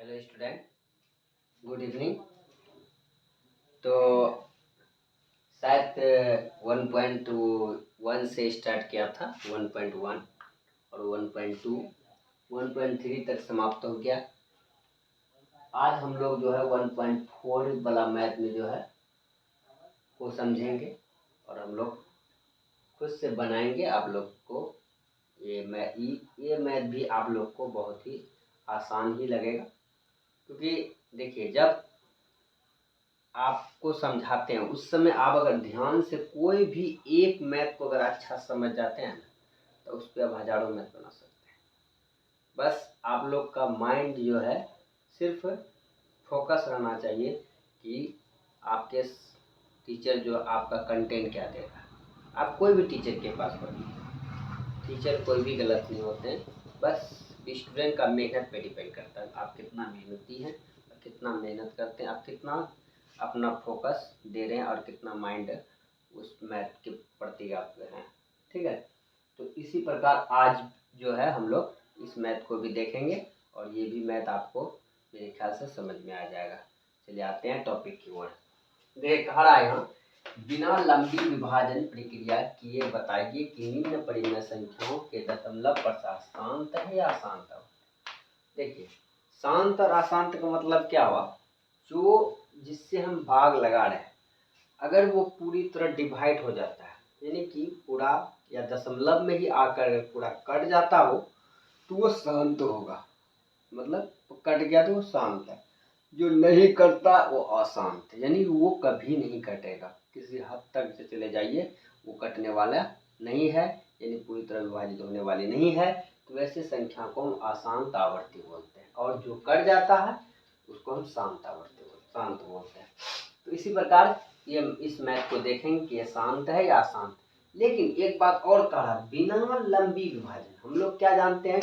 Hello student, good evening. तो शायद 1.1 से स्टार्ट किया था, 1.1 और 1.2 1.3 तक समाप्त हो गया। आज हम लोग जो है 1.4 वाला मैथ में जो है वो समझेंगे और हम लोग खुद से बनाएंगे। आप लोग को ये मैथ भी आप लोग को बहुत ही आसान ही लगेगा, क्योंकि देखिए जब आपको समझाते हैं उस समय आप अगर ध्यान से कोई भी एक मैथ को अगर अच्छा समझ जाते हैं तो उस पर आप हजारों मैथ बना सकते हैं। बस आप लोग का माइंड जो है सिर्फ फोकस रहना चाहिए कि आपके टीचर जो आपका कंटेंट क्या देगा। आप कोई भी टीचर के पास पढ़िए, टीचर कोई भी गलत नहीं होते हैं। बस स्टूडेंट का मेहनत पे डिपेंड करता है, आप कितना मेहनती हैं, कितना मेहनत करते हैं, आप कितना अपना फोकस दे रहे हैं और कितना माइंड उस मैथ के प्रति आप हैं। ठीक है, तो इसी प्रकार आज जो है हम लोग इस मैथ को भी देखेंगे और ये भी मैथ आपको मेरे ख्याल से समझ में आ जाएगा। चलिए आते हैं टॉपिक की ओर। देखिए कह रहा है यहाँ, बिना लंबी विभाजन प्रक्रिया किए बताइए कि निम्न परिमेय संख्याओं के दशमलव प्रसार शांत है या अशांत है। देखिए शांत और अशांत का मतलब क्या हुआ, जो जिससे हम भाग लगा रहे हैं अगर वो पूरी तरह डिवाइड हो जाता है, यानी कि पूरा या दशमलव में ही आकर पूरा कट जाता हो तो वो शांत होगा। मतलब कट गया तो वो शांत है, जो नहीं करता वो अशांत है, यानी वो कभी नहीं कटेगा। किसी हद तक से चले जाइए वो कटने वाला नहीं है, यानी पूरी तरह विभाजित होने वाली नहीं है। तो वैसे संख्या को हम अशांत आवर्ती बोलते हैं और जो कट जाता है उसको हम शांत बोलते हैं। तो इसी प्रकार ये इस मैथ को देखेंगे कि ये शांत है या अशांत। लेकिन एक बात और कहा, बिना लंबी विभाजन। हम लोग क्या जानते हैं,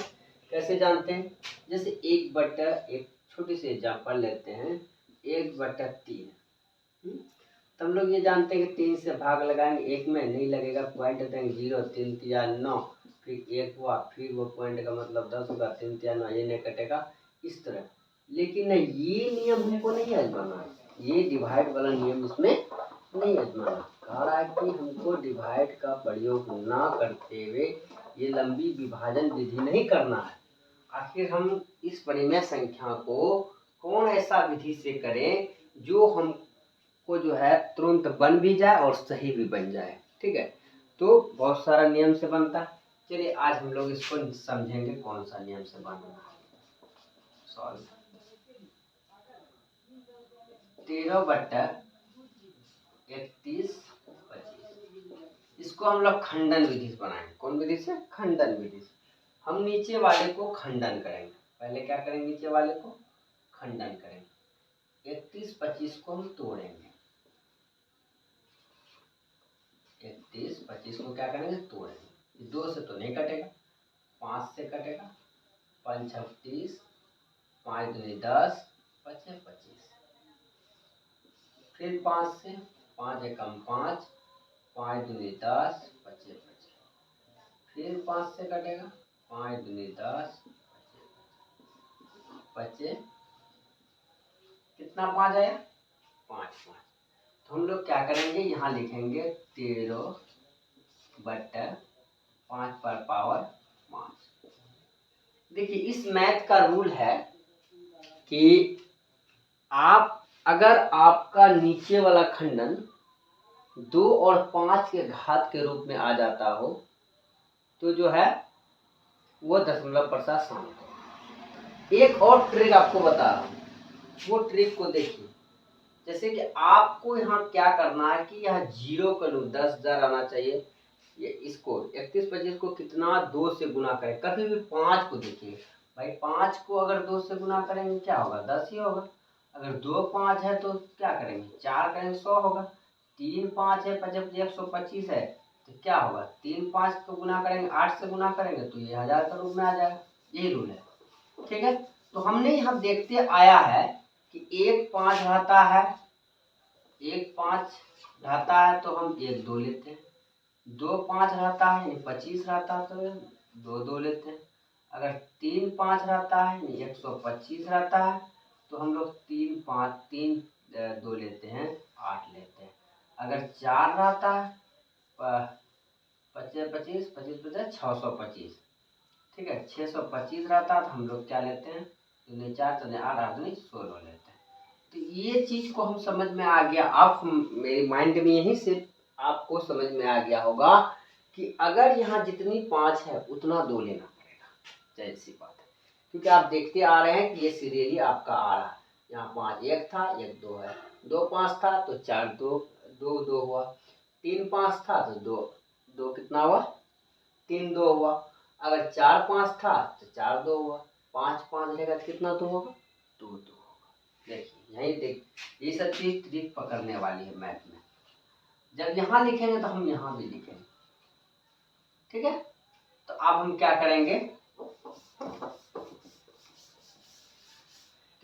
कैसे जानते हैं, जैसे 1/, छोटी सी एग्जाम्पल लेते हैं, 1/3। तो हम लोग ये जानते हैं कि 3 से भाग लगाएंगे, 1 में नहीं लगेगा, पॉइंट देंगे 0, 3 तिया 9, फिर 1 हुआ, फिर वो पॉइंट का मतलब 10 होगा, 3 तिया 9, ये नहीं कटेगा इस तरह। लेकिन नहीं, ये नियम हमको नहीं आजमाना है, ये डिवाइड वाला नियम इसमें नहीं आजमाना। कह रहा है कि हमको डिवाइड का प्रयोग ना करते हुए ये लंबी विभाजन विधि नहीं करना है। आखिर हम इस परिमेय संख्या को कौन ऐसा विधि से करें जो हमको जो है तुरंत बन भी जाए और सही भी बन जाए। ठीक है, तो बहुत सारा नियम से बनता है। चलिए आज हम लोग इसको समझेंगे कौन सा नियम से बन रहा है। सॉल्व 13/31, 25, इसको हम लोग खंडन विधि से बनाएंगे। कौन विधि से? खंडन विधि से। हम नीचे वाले को खंडन करेंगे। पहले क्या करेंगे, नीचे वाले को खंडन करेंगे। 31, 25 को हम तोड़ेंगे। 31, 25 को क्या करेंगे, तोड़ेंगे। 2 से तो नहीं कटेगा, 5 से कटेगा। 5 × 30, 5 × 10, 5 × 25। फिर 5 से, 5 × 5, 5 × 10, 5 × 25। फिर 5 से कटेगा, 5 × 10, 25। कितना 5 आया, 5 5। तो हम लोग क्या करेंगे, यहाँ लिखेंगे 13/5 पर पावर 5। देखिए इस मैथ का रूल है कि आप अगर आपका नीचे वाला खंडन 2 और 5 के घात के रूप में आ जाता हो तो जो है वो दशमलव प्रसार शांत है। एक और ट्रिक आपको बता रहा हूँ, वो ट्रिक को देखिए। जैसे कि आपको यहाँ क्या करना है कि यहाँ 0 का लूँ, 10,000 आना चाहिए। ये इसको 31, 25 को कितना 2 से गुना करें। कभी भी 5 को देखिए भाई, 5 को अगर 2 से गुना करेंगे क्या होगा, 10 ही होगा। अगर 2 5 है तो क्या करेंगे, 4 करेंगे, 100 होगा। 3 5 है, 25 125 है तो क्या होगा, 3 5 को गुना करेंगे, 8 से गुना करेंगे तो ये 1000 का रूप में आ जाएगा। यही रूल है। ठीक है, तो हमने यहाँ देखते आया है कि 1 5 रहता है, 1 5 रहता है तो हम 1 2 लेते हैं। 2 5 रहता है, 25 रहता है तो 2 2 लेते हैं। अगर 3 5 रहता है 125 रहता है तो हम लोग 3 5 3 2 लेते हैं 8 लेते हैं। अगर 4 रहता है 25 25 25 625, ठीक है 625 रहता है तो हम लोग क्या लेते हैं 2 4 4 8 8 16 लेते हैं। तो ये चीज को हम समझ में आ गया। आप मेरे माइंड में यही से आपको समझ में आ गया होगा कि अगर यहाँ जितनी 5 है उतना 2 लेना पड़ेगा, जाहिर सी बात है, क्योंकि आप देखते आ रहे हैं कि ये सीरियली आपका आ रहा है। यहाँ 5 1 था 1 2 है, 2 5 था तो 4 2 2 2 हुआ, 3 5 था तो 2 2 कितना हुआ 3 2 हुआ। अगर 4 5 था तो 4 2 हुआ, 5 5 रहेगा तो कितना 2 होगा 2 2 होगा। देखिए यही देख, ये सब चीज ट्रिक पकड़ने वाली है मैथ में। जब यहाँ लिखेंगे तो हम यहाँ भी लिखेंगे, ठीक है। तो अब हम क्या करेंगे,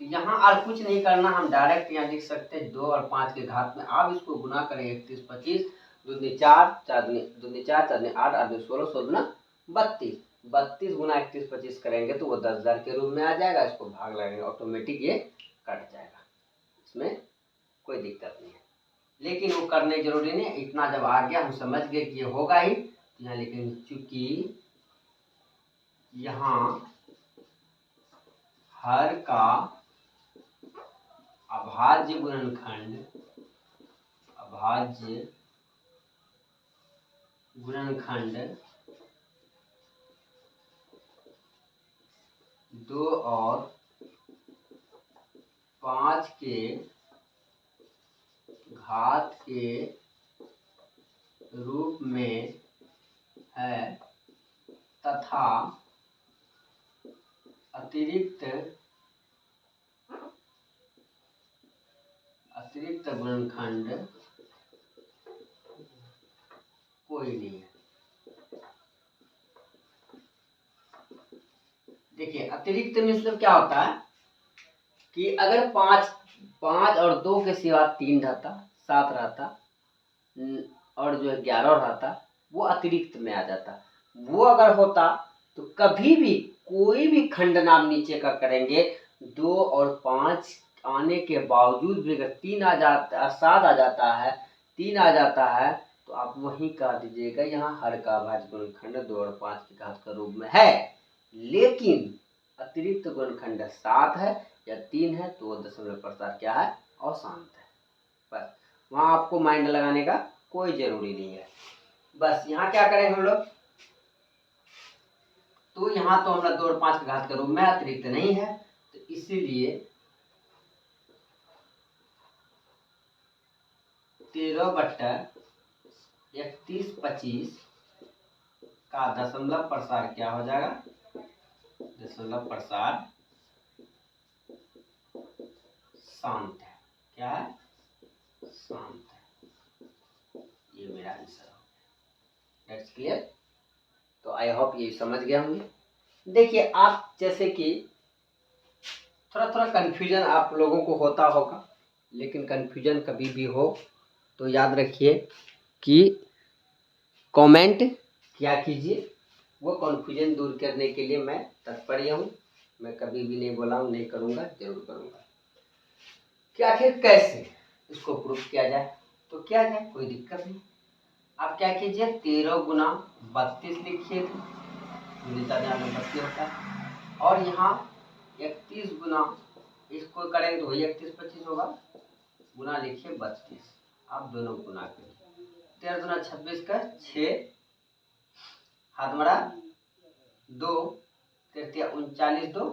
तो यहाँ और कुछ नहीं करना, हम डायरेक्ट यहाँ लिख सकते हैं 2 और 5 के घात में। आप इसको गुना करें 31 25 2 4 4 2 4 4 8 8 16 16 32 32 गुना 31 25 करेंगे तो वो 10,000 के रूप में आ जाएगा। इसको भाग लगेंगे ऑटोमेटिक ये कट जाएगा, इसमें कोई दिक्कत नहीं है। लेकिन वो करने जरूरी नहीं, इतना जब आ गया हम समझ गए कि ये होगा ही, तो यहाँ लिखेंगे चूंकि यहाँ हर का अभाज्य गुणनखंड दो और 5 के घात के रूप में है तथा अतिरिक्त गुणनखंड कोई नहीं है। देखिए अतिरिक्त मतलब क्या होता है कि अगर 5 और 2 के सिवा 3 रहता 7 रहता और जो 11 रहता वो अतिरिक्त में आ जाता। वो अगर होता तो कभी भी कोई भी खंडन आप नीचे का करेंगे 2 और 5 आने के बावजूद भी अगर 3 आ जाता 7 आ जाता है 3 आ जाता है तो आप वही कह दीजिएगा यहाँ हर का अभाज्य गुणनखंड 2 और 5 के घात का रूप में है। लेकिन अतिरिक्त गुणनखंड 7 है या 3 है तो वो दशमलव प्रसार क्या है अशांत है। बस वहाँ आपको माइंड लगाने का कोई जरूरी नहीं है। बस यहाँ क्या करें हम लोग, तो यहाँ तो हमारा 2 और 5 के घात के रूप में अतिरिक्त नहीं है तो इसीलिए 13/31 का दशमलव प्रसार क्या हो जाएगा, दशमलव प्रसार शांत है। क्या है शांत है, ये मेरा आंसर हो गया। That's clear. तो आई होप ये समझ गए होंगे। देखिए आप जैसे कि थोड़ा थोड़ा कन्फ्यूजन आप लोगों को होता होगा, लेकिन कन्फ्यूजन कभी भी हो तो याद रखिए कि कमेंट क्या कीजिए, वो कन्फ्यूजन दूर करने के लिए मैं तत्पर हूँ। मैं कभी भी नहीं बोला हूँ नहीं करूँगा, जरूर करूँगा। कि आखिर कैसे इसको प्रूफ किया जाए तो किया जाए, कोई दिक्कत नहीं। आप क्या कीजिए 13 गुना 32 लिखिए थे, 32 होता है। और यहाँ 31 गुना इसको करेंगे तो वही 31 25 होगा, गुना लिखिए 32। आप दोनों गुना करिए, 13 गुना 26 का 6 हाथ मरा 2 33 39 2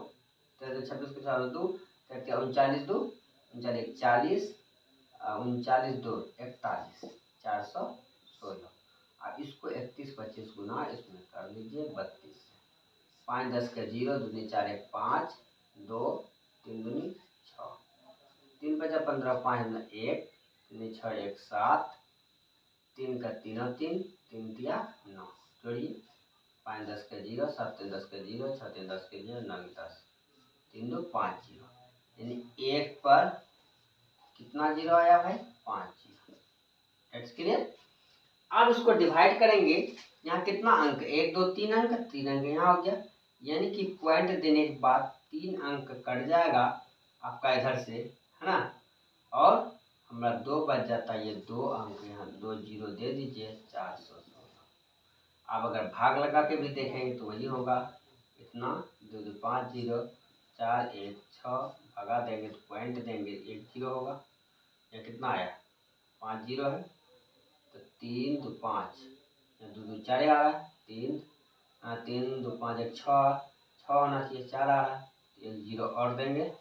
13 26 के 2 33 39 2 39 40 39 2 41 416। अब इसको 31 25 गुना इसमें कर लीजिए 32 से। 5 10 का 0 2 4 1 5 2 3 2 6 3 5 15 5 1 3 6 1 7 3 का 3 3 3 दिया 9 जोड़िए 5 10 का 0 7 3 10 का 0 6 3 10 का 0 9 10 3 2 5 0, यानी 1 पर कितना 0 आया भाई 5 0। That's clear. अब इसको डिवाइड करेंगे, यहाँ कितना अंक 1 2 3 अंक 3 अंक यहाँ हो गया, यानी कि पॉइंट देने के बाद 3 अंक कट जाएगा आपका इधर से, है ना, और हमारा 2 बच जाता है। ये 2 अंक यहाँ 2 जीरो दे दीजिए, 416। आप अगर भाग लगा के भी देखेंगे तो वही होगा, इतना 2 2 5 जीरो 4 1 6 भगा देंगे तो पॉइंट देंगे 1 जीरो होगा। या कितना आया, 5 जीरो है तो 3 2 5, 2 2 4 आ रहा है, 3 3 2 5 1 6 होना चाहिए, 4 आ रहा है, 1 जीरो और देंगे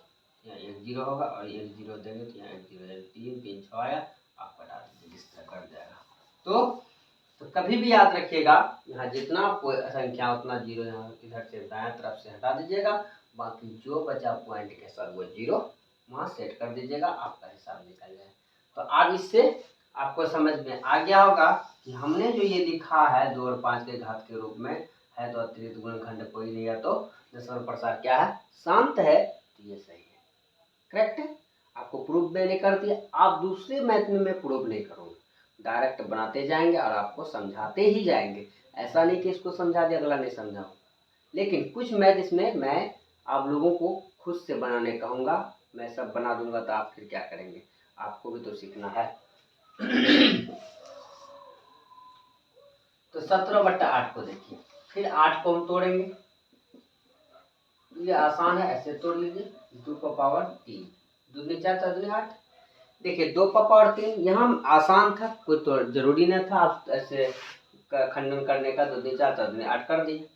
यहाँ 1 जीरो होगा, और 1 जीरो देंगे तो यहाँ 1 जीरो, 3 3 6 आया, आप बता दीजिए, इस तरह कर जाएगा। तो कभी भी याद रखिएगा, यहाँ जितना संख्या उतना जीरो यहाँ इधर से दाएं तरफ से हटा दीजिएगा, बाकी जो बचा पॉइंट के साथ वो जीरो वहाँ सेट कर दीजिएगा, आपका हिसाब निकल जाए। तो अब इससे आपको समझ में आ गया होगा कि हमने जो ये लिखा है 2 और 5 के घात के रूप में है, तो अतिरिक्त गुणनखंड कोई नहीं है, तो दशमलव प्रसार क्या है, शांत है, तो ये सही है, करेक्ट है। आपको प्रूफ मैंने कर दिया। आप दूसरे मैथ में मैं प्रूफ नहीं करूँगा, डायरेक्ट बनाते जाएंगे और आपको समझाते ही जाएंगे। ऐसा नहीं कि इसको समझा दिया अगला नहीं समझाऊँ, लेकिन कुछ मैथ इसमें मैं आप लोगों को खुद से बनाने कहूँगा, मैं सब बना दूंगा, तो आप फिर क्या करेंगे, आपको भी तो सीखना है। तो 17/8 को देखिए, फिर 8 को हम तोड़ेंगे, ये आसान है, ऐसे तोड़ लीजिए, 2 का पावर 3, 2 दूनी 4 4 दूनी 8। देखिए 2 का पावर 3 यहाँ आसान था, कोई तो जरूरी नहीं था आप ऐसे खंडन करने का, 2 दूनी 4 4 दूनी 8 कर दिए।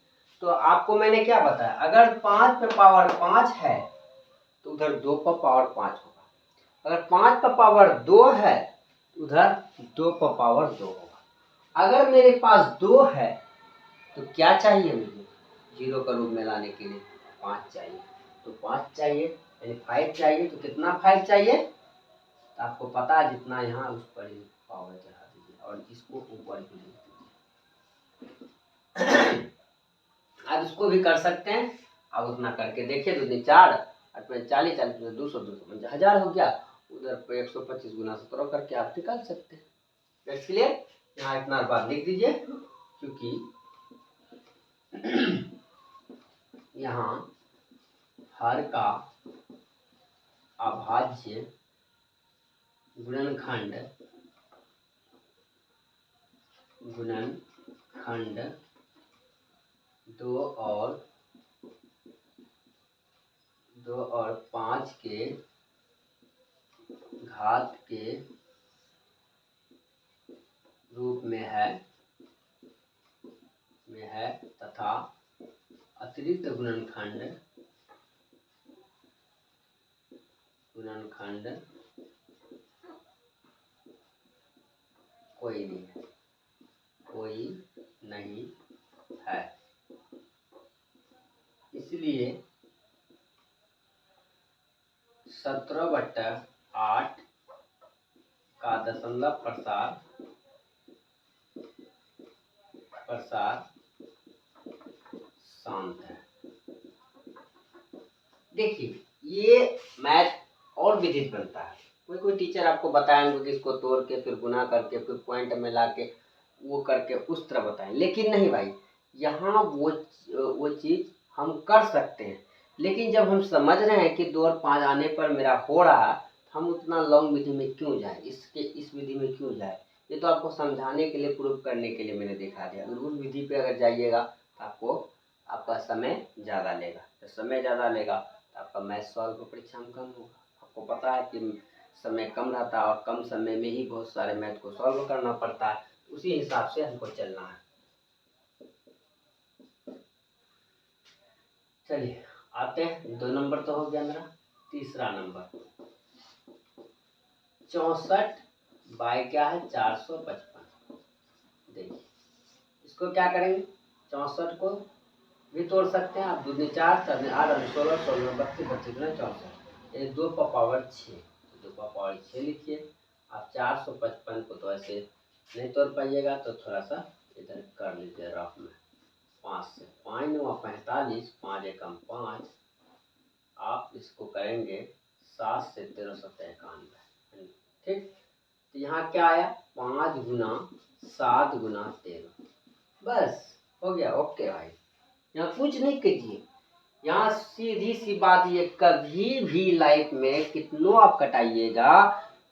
तो आपको मैंने क्या बताया, अगर 5 पे पावर 5 है तो उधर 2 पर पावर 5 होगा, अगर 5 पर पावर 2 है उधर 2 पर पावर 2 होगा। अगर मेरे पास 2 है तो क्या चाहिए मुझे, जीरो का रूप में लाने के लिए 5 चाहिए, तो 5 चाहिए, यानी 5 चाहिए, तो कितना 5 चाहिए, तो आपको पता है जितना यहाँ उस पर ही पावर चढ़ा दीजिए और इसको ऊपर ही लिख दीजिए। आप इसको भी कर सकते हैं, आप उतना करके देखिए, 2 दूनी 4 8 में 40 40 में 200 200 1000 हो गया, उधर पे 125 गुना 17 करके आप निकाल सकते हैं। इसलिए यहाँ इतना बात लिख दीजिए, क्योंकि यहाँ हर का अभाज्य गुणनखंड 2 और 5 के घात के रूप में है तथा अतिरिक्त गुणनखंड कोई नहीं है। इसलिए 17/8 का दशमलव प्रसार शांत है। देखिए ये मैथ और विधित बनता है, कोई टीचर आपको बताएंगे कि इसको तोड़ के फिर गुना करके फिर पॉइंट में ला के वो करके उस तरह बताएं, लेकिन नहीं भाई, यहाँ वो चीज़ हम कर सकते हैं, लेकिन जब हम समझ रहे हैं कि 2 और 5 आने पर मेरा हो रहा है, हम उतना लॉन्ग विधि में क्यों जाए, इस विधि में क्यों जाए, ये तो आपको समझाने के लिए, प्रूव करने के लिए मैंने दिखा दिया। अगर उस विधि पे अगर जाइएगा तो आपका समय ज़्यादा लेगा, तो समय ज़्यादा लेगा तो आपका मैथ सॉल्व परीक्षा में कम होगा। आपको पता है कि समय कम रहता है और कम समय में ही बहुत सारे मैथ को सॉल्व करना पड़ता है, उसी हिसाब से हमको चलना है। चलिए आते हैं, 2 नंबर तो हो गया मेरा, तीसरा नंबर 64 बाय क्या है 455। देखिए इसको क्या करेंगे, 64 को भी तोड़ सकते हैं आप, 2 दूनी 4 4 दूनी 8 और 16 16 32 32 दूनी 64, ये 2 पर पावर 6, 2 पर पावर 6 लिखिए। आप 455 को तो ऐसे नहीं तोड़ पाइएगा, तो थोड़ा सा इधर कर लीजिए रफ में, 5 से 5 9 45, 5 एकम 5, आप इसको करेंगे 7 से 1391, ठीक। तो यहाँ क्या आया, 5 गुना 7 गुना 13, बस हो गया, ओके भाई। यहाँ कुछ नहीं कीजिए, यहाँ सीधी सी बात, ये कभी भी लाइफ में कितनों आप कटाइएगा,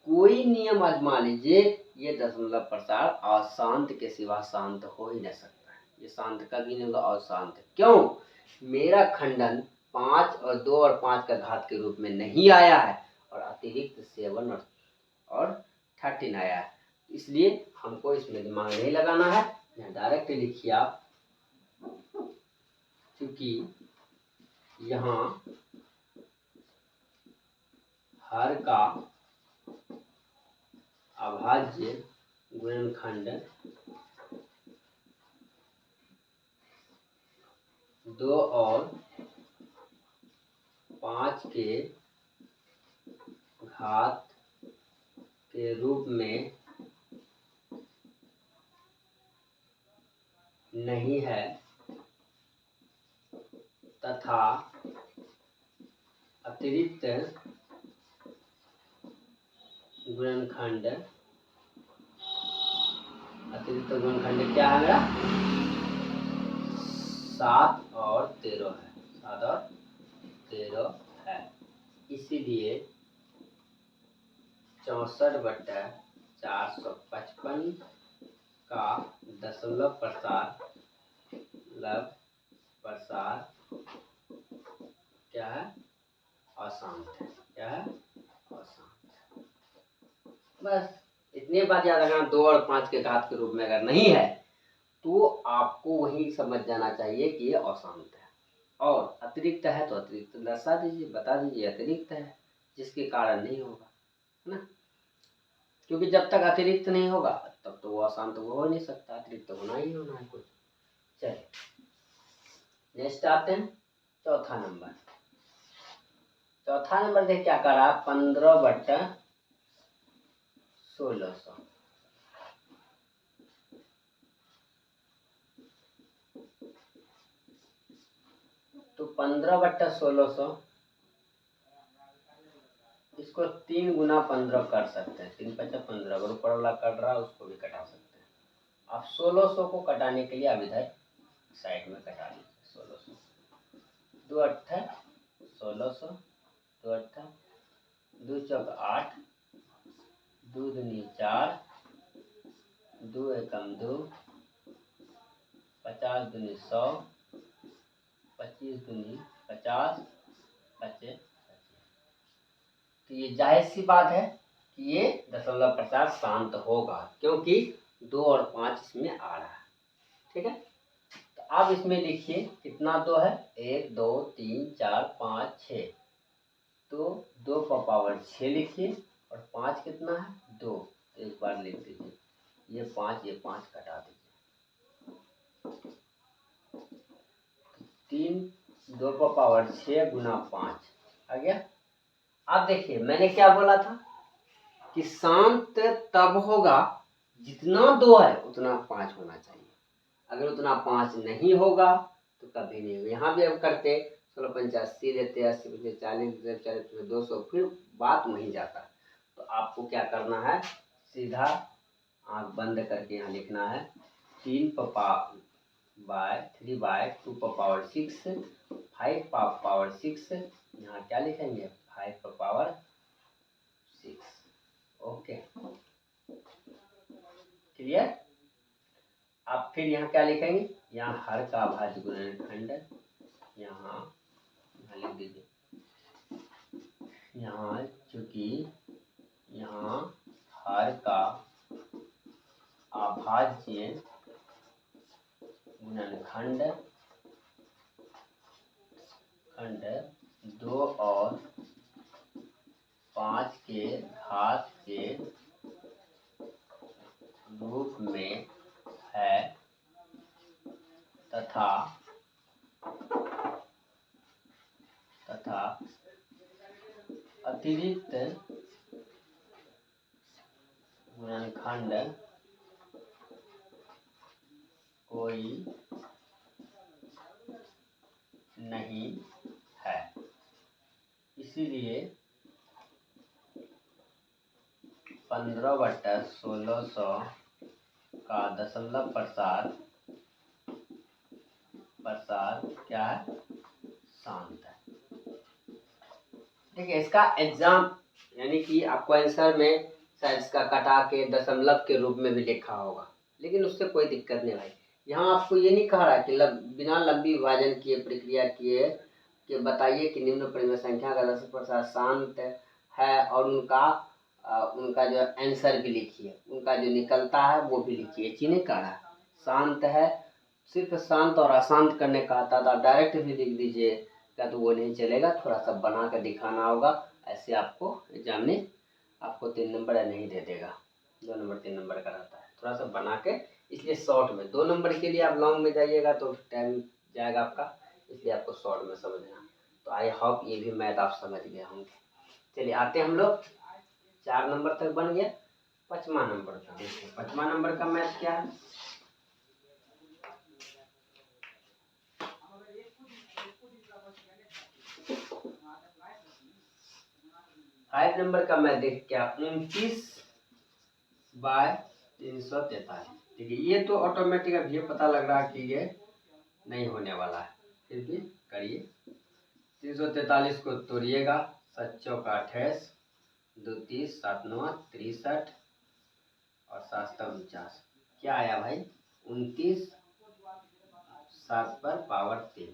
कोई नियम आजमा लीजिए, ये दशमलव प्रसार अशांत के सिवा शांत हो ही नहीं सकता है। ये शांत कभी नहीं होगा, अशांत। क्यों? मेरा खंडन 5 और 2 और 5 का घात के रूप में नहीं आया है, और अतिरिक्त 7 और 13 आया है, इसलिए हमको इसमें दिमाग नहीं लगाना है। यहाँ डायरेक्ट लिखिए आप, क्योंकि यहाँ हर का अभाज्य गुणनखंड 2 और 5 के घात के रूप में नहीं है, तथा अतिरिक्त गुणनखंड क्या है मेरा? 7 और 13 है, 7 और 13 है। इसीलिए 64/455 का दशमलव प्रसार क्या है? अशांत है। क्या है? अशांत। बस इतनी बात याद रखना, 2 और 5 के घात के रूप में अगर नहीं है तो आपको वही समझ जाना चाहिए कि ये अशांत है, और अतिरिक्त है तो अतिरिक्त दर्शा दीजिए, बता दीजिए अतिरिक्त है, जिसके कारण नहीं होगा, है ना? क्योंकि जब तक अतिरिक्त नहीं होगा तब तो वो अशांत वो हो नहीं सकता, अतिरिक्त होना ही होना है कुछ। चलिए नेक्स्ट आते हैं, चौथा नंबर देख क्या करा, 15/1600। तो 15/1600 इसको 3 गुना 15 कर सकते हैं, 3 5 15, अगर ऊपर वाला कट रहा है उसको भी कटा सकते हैं। अब 1600 को कटाने के लिए अब इधर साइड में कटा लीजिए, 1600 2 8 1600, 2 8 2 चौक 8, 2 दूनी 4, 2 एकम 2, 50 दूनी 100, 25 दूनी 50, 25। तो ये जाहिर सी बात है कि ये दशमलव प्रसार शांत होगा, क्योंकि 2 और 5 इसमें आ रहा है। ठीक है, तो आप इसमें लिखिए कितना 2 है, 1 2 3 4 5 6, तो 2 का पावर 6 लिखिए, और 5 कितना है 2, एक बार लिख दीजिए, ये 5 कटा दीजिए, 3 2 का पावर 6 गुना 5 आ गया। अब देखिए मैंने क्या बोला था कि शांत तब होगा जितना 2 है उतना 5 होना चाहिए, अगर उतना 5 नहीं होगा तो कभी नहीं होगा। यहाँ भी हम करते 16 पंचा 80 देते, 80 पंचे 40 देते, 40 पंचे 200, फिर बात वहीं जाता। तो आपको क्या करना है, सीधा आँख बंद करके यहाँ लिखना है 3 बाय 2 पावर 6, 5 पावर 6, यहाँ क्या लिखेंगे 5 पावर 6। Okay clear. अब फिर यहाँ क्या लिखेंगे, यहाँ हर का अभाज्य गुणनखंड, यहाँ लिख दीजिए, यहाँ चूंकि यहाँ हर का अभाज्य गुणनखंड 2 और 5 के घात के रूप में है, तथा अतिरिक्त गुणनखंड कोई नहीं है, इसीलिए 15/1600 का दशमलव प्रसार प्रसार क्या है, शांत है। ठीक है, इसका एग्जाम यानी कि आपको आंसर में शायद इसका कटा के दशमलव के रूप में भी लिखा होगा, लेकिन उससे कोई दिक्कत नहीं भाई। यहाँ आपको ये नहीं कह रहा कि बिना लंबी विभाजन किए प्रक्रिया किए कि बताइए कि निम्न परिमेय संख्या का 10% शांत है और उनका जो आंसर भी लिखिए, उनका जो निकलता है वो भी लिखिए। चीज़ नहीं कह रहा, शांत है, सिर्फ शांत और अशांत करने का आता था, डायरेक्ट भी लिख दीजिए क्या तो वो नहीं चलेगा, थोड़ा सा बना कर दिखाना होगा। ऐसे आपको एग्जाम में आपको 3 नंबर नहीं दे देगा, 2 नंबर 3 नंबर का रहता है, थोड़ा सा बना के। इसलिए शॉर्ट में 2 नंबर के लिए आप लॉन्ग में जाइएगा तो टाइम जाएगा आपका, इसलिए आपको शॉर्ट में समझना। तो आई होप ये भी मैथ आप समझ गए होंगे। चलिए आते हम लोग 4 नंबर तक बन गया, 5वां नंबर का देखिए। 5वां नंबर का मैथ क्या है, फाइव नंबर का मैथ देख क्या, 29/343। देखिए ये तो ऑटोमेटिक अब ये पता लग रहा है कि ये नहीं होने वाला है, फिर भी करिए। 343 को तोड़िएगा, 7 चौका 28, 2 30, 7 9 63 और 7 49। क्या आया भाई, 29 7 पर पावर 3।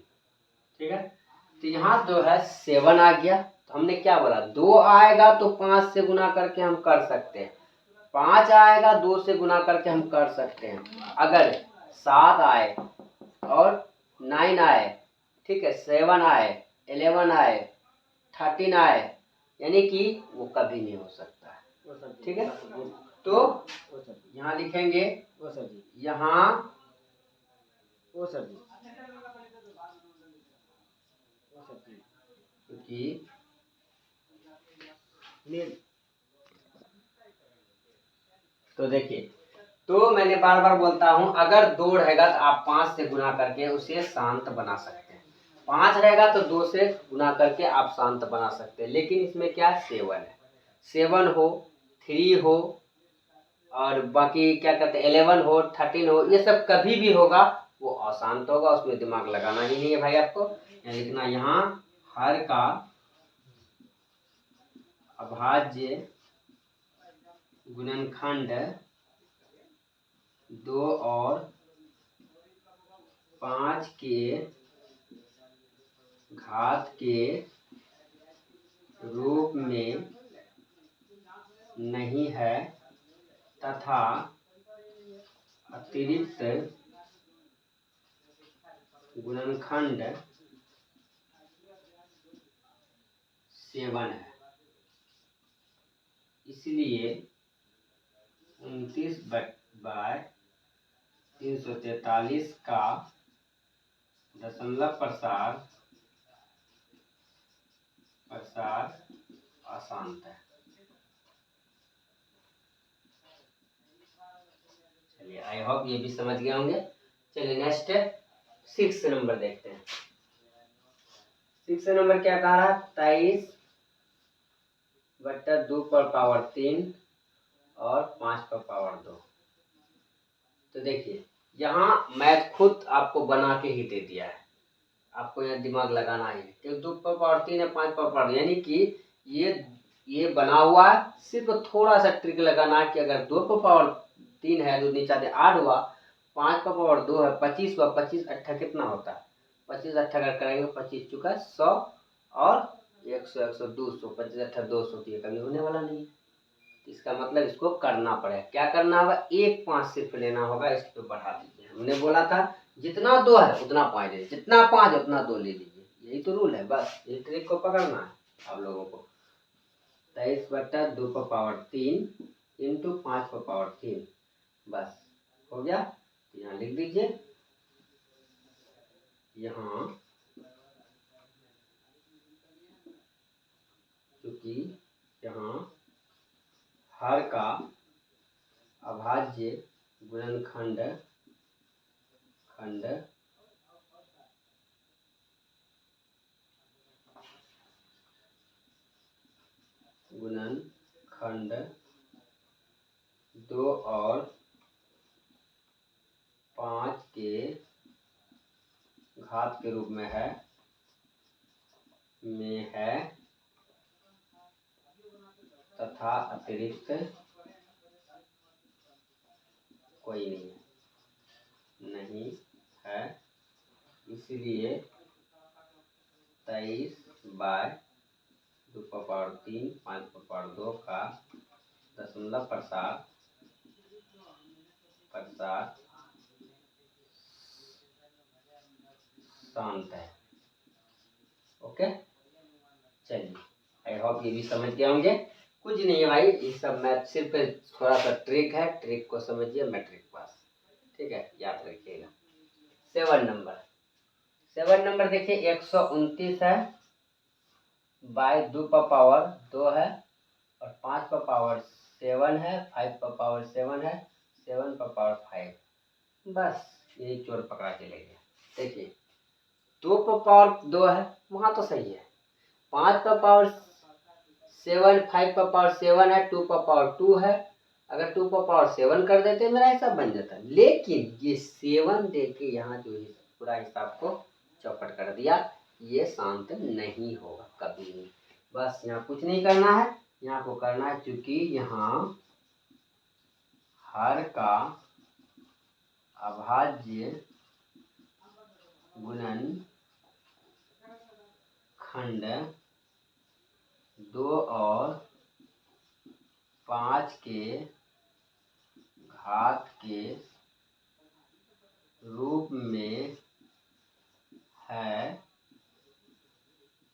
ठीक है, तो यहाँ जो है 7 आ गया, तो हमने क्या बोला 2 आएगा तो 5 से गुना करके हम कर सकते हैं, 5 आएगा 2 से गुना करके हम कर सकते हैं। अगर 7 आए और 9 आए, ठीक है, 7 आए, 11 आए, 13 आए, यानी कि वो कभी नहीं हो सकता है। ठीक है, तो यहाँ लिखेंगे, यहाँ क्योंकि तो देखिए, तो मैंने बार बार बोलता हूं अगर 2 रहेगा तो आप 5 से गुना करके उसे शांत बना सकते हैं, 5 रहेगा तो 2 से गुना करके आप शांत बना सकते हैं। लेकिन इसमें क्या 7 है, 7 हो, 3 हो और बाकी क्या कहते हैं 11 हो, 13 हो, ये सब कभी भी होगा वो अशांत होगा, उसमें दिमाग लगाना ही नहीं है भाई। आपको लिखना यहाँ हर का अभाज्य गुणनखंड 2 और 5 के घात के रूप में नहीं है तथा अतिरिक्त गुणनखंड 7 है। इसलिए 29/343 का दशमलव प्रसार अशांत है। चलिए आई होप ये भी समझ गए होंगे। चलिए नेक्स्ट 6 नंबर देखते हैं। 6 नंबर क्या कह रहा है, 23/2 पर पावर 3 और 5 पर पावर 2। तो देखिए यहाँ मैथ खुद आपको बना के ही दे दिया है, आपको यहाँ दिमाग लगाना ही है, क्योंकि 2 पर पावर 3 है, 5 पर पावर, यानी कि ये बना हुआ है, सिर्फ थोड़ा सा ट्रिक लगाना है कि अगर 2 पर पावर 3 है, 2 नीचा 8 हुआ, 5 पर पावर 2 है 25 हुआ, 25 अट्ठा कितना होता है, 25 अट्ठा अगर करेंगे 25 चुका 100 और 100 100 200, 25 अट्ठा 200, तो ये कभी होने वाला नहीं है। इसका मतलब इसको करना पड़ेगा, क्या करना होगा, 1 5 सिर्फ लेना होगा, इसको बढ़ा दीजिए। हमने बोला था जितना 2 है उतना 5 लीजिए, जितना 5 उतना 2 ले लीजिए, यही तो रूल है, बस ये ट्रिक को पकड़ना है आप लोगों को। 23/2 पर पावर 3 इंटू 5 पर पावर 3, बस हो गया। यहाँ लिख दीजिए, यहाँ क्योंकि यहाँ हर का अभाज्य गुणनखंड गुणनखंड 2 और 5 के घात के रूप में है तथा अतिरिक्त कोई नहीं है, इसलिए 23/2 5/2 का दशमलव प्रसार शांत है। ओके, चलिए, आई होप ये भी समझ गए होंगे। कुछ नहीं है भाई, ये सब मैथ सिर्फ थोड़ा सा ट्रिक है, ट्रिक को समझिए, मैट्रिक पास। ठीक है, याद रखिएगा। 7 नंबर देखिए, 129 है, बाय 2 पर पावर 2 है, और 5 पर पावर 7 है, 5 पर पावर 7 है, 7 पर पावर 5। बस यही चोर पकड़ा के ले गया। देखिए 2 पर पावर 2 है, वहाँ तो सही है। 5 पर पावर 7, 5 पर पावर 7 है, 2 पर पावर 2 है। अगर 2 पर पावर 7 कर देते मेरा हिसाब बन जाता, लेकिन ये 7 दे के यहाँ जो पूरा हिसाब को चौपट कर दिया। ये शांत नहीं होगा कभी भी। बस यहाँ कुछ नहीं करना है, यहाँ को करना है, क्योंकि यहाँ हर का अभाज्य गुणन खंड 2 और 5 के घात के रूप में है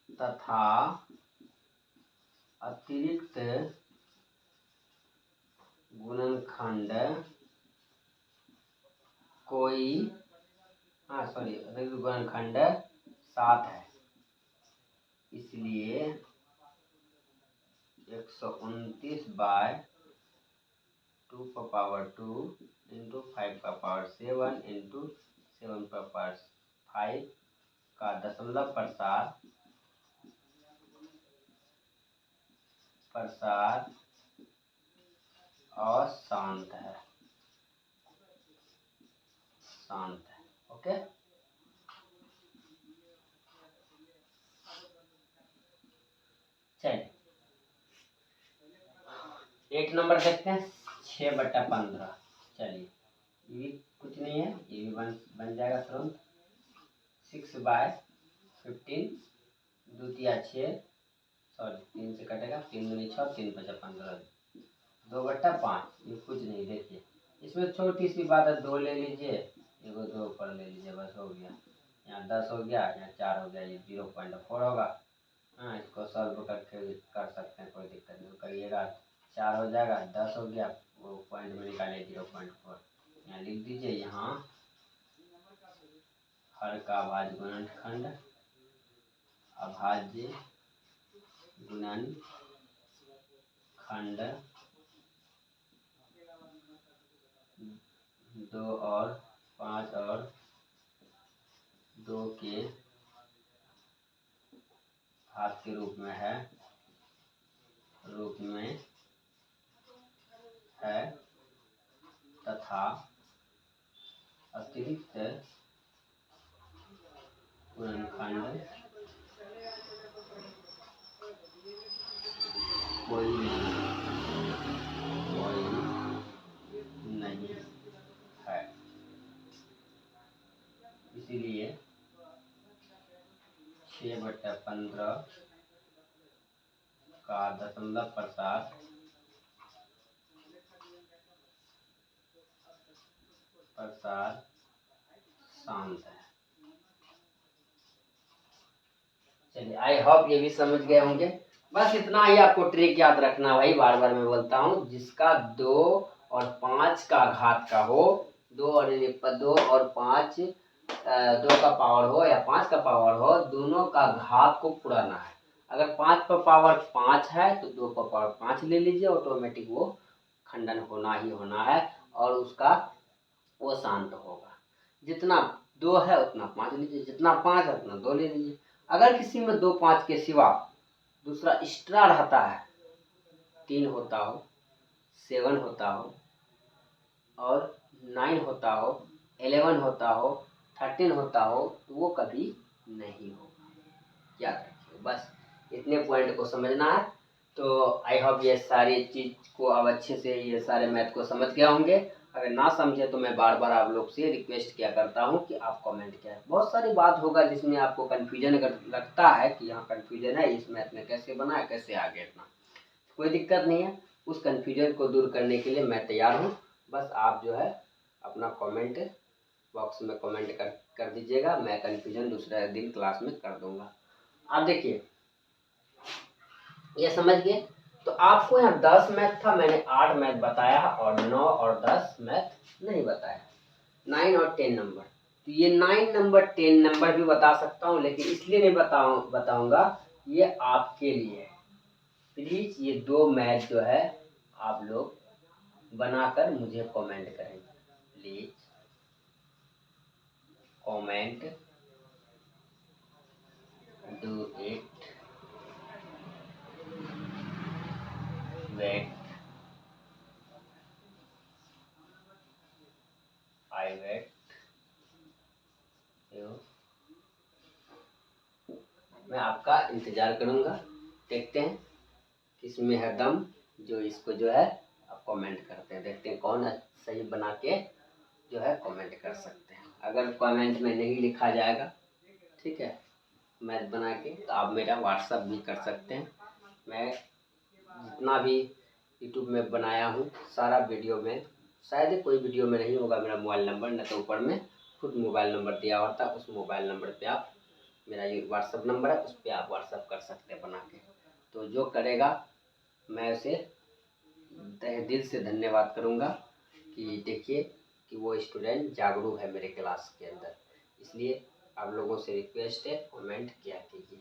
तथा अतिरिक्त गुणनखंड अतिरिक्त गुणनखंड 7 है, इसलिए 129/2 पर पावर 2 इंटू 5 का पावर 7 इंटू 7 पर पावर 5 का दशमलव प्रसार और शांत है। ओके, चलिए 8 नंबर देखते हैं, 6/15। चलिए ये भी कुछ नहीं है, ये भी बन जाएगा तुरंत। 6/15 द्वितीय 6, सॉरी 3 से कटेगा, 3 दूनी 6, 3 5 15, 2/5। ये कुछ नहीं, देखिए इसमें छोटी सी बात है, 2 ले लीजिए, एगो 2 ऊपर ले लीजिए, बस हो गया। यहाँ 10 हो गया, यहाँ 4 हो गया, ये 0.4 होगा। हाँ, इसको सॉल्व करके कर सकते हैं, कोई दिक्कत नहीं, करिएगा। 4 हो जाएगा, 10 हो गया, वो पॉइंट में निकालिए 0.4, यहाँ लिख दीजिए। यहाँ हर का अभाज्य गुणनखंड, अभाज्य गुणनखंड 2 और 5 और 2 के घात के रूप में है तथा अतिरिक्त गुणनखंड कोई नहीं है, इसीलिए 6/15 का दशमलव प्रसार शांत है। चलिए, आई होप ये भी समझ गए होंगे। बस इतना ही आपको ट्रिक याद रखना भाई, बार बार मैं बोलता हूँ, जिसका 2 और 5 का घात का हो, 2 और 5, 2 का पावर हो या 5 का पावर हो, दोनों का घात को पुराना है। अगर 5 पर पावर 5 है तो 2 पर पावर 5 ले लीजिए, ऑटोमेटिक वो खंडन होना ही होना है, और उसका वो शांत होगा। जितना 2 है उतना 5 लीजिए, जितना 5 है उतना 2 ले लीजिए। अगर किसी में 2 5 के सिवा दूसरा एक्स्ट्रा रहता है, 3 होता हो, 7 होता हो, और 9 होता हो, 11 होता हो, 13 होता हो तो वो कभी नहीं होगा। याद रखिए, बस इतने पॉइंट को समझना है। तो आई होप ये सारी चीज़ को अब अच्छे से ये सारे मैथ को समझ गए होंगे। अगर ना समझे तो मैं बार बार आप लोग से रिक्वेस्ट किया करता हूँ कि आप कमेंट करें। बहुत सारी बात होगा जिसमें आपको कन्फ्यूजन अगर लगता है कि यहाँ कन्फ्यूजन है, इस मैथ में कैसे बना है, कैसे आगे इतना, कोई दिक्कत नहीं है। उस कन्फ्यूजन को दूर करने के लिए मैं तैयार हूँ। बस आप जो है अपना कमेंट बॉक्स में कमेंट कर दीजिएगा, मैं कन्फ्यूजन दूसरे दिन क्लास में कर दूंगा। आप देखिए, ये समझ गए। तो आपको यहाँ 10 मैथ था, मैंने 8 मैथ बताया और 9 और 10 मैथ नहीं बताया, 9 और 10 नंबर। तो ये 9 नंबर 10 नंबर भी बता सकता हूँ, लेकिन इसलिए नहीं बताऊंगा, ये आपके लिए है। प्लीज़ ये 2 मैथ जो है आप लोग बनाकर मुझे कमेंट करें। Please comment do it, wait, I wait you, मैं आपका इंतज़ार करूँगा। देखते हैं किसमें है दम, जो इसको जो है आप कमेंट करते हैं। देखते हैं कौन सही बना के जो है कमेंट कर सकते हैं। अगर कमेंट में नहीं लिखा जाएगा, ठीक है, मैथ बना के, तो आप मेरा व्हाट्सअप भी कर सकते हैं। मैं जितना भी यूट्यूब में बनाया हूँ सारा वीडियो में, शायद कोई वीडियो में नहीं होगा मेरा मोबाइल नंबर, न तो ऊपर में खुद मोबाइल नंबर दिया होता है। उस मोबाइल नंबर पे आप, मेरा ये व्हाट्सअप नंबर है, उस पर आप व्हाट्सअप कर सकते हैं बना के। तो जो करेगा मैं उसे तहे दिल से धन्यवाद करूँगा कि देखिए कि वो स्टूडेंट जागरूक है मेरे क्लास के अंदर। इसलिए आप लोगों से रिक्वेस्ट है, कमेंट किया कीजिए।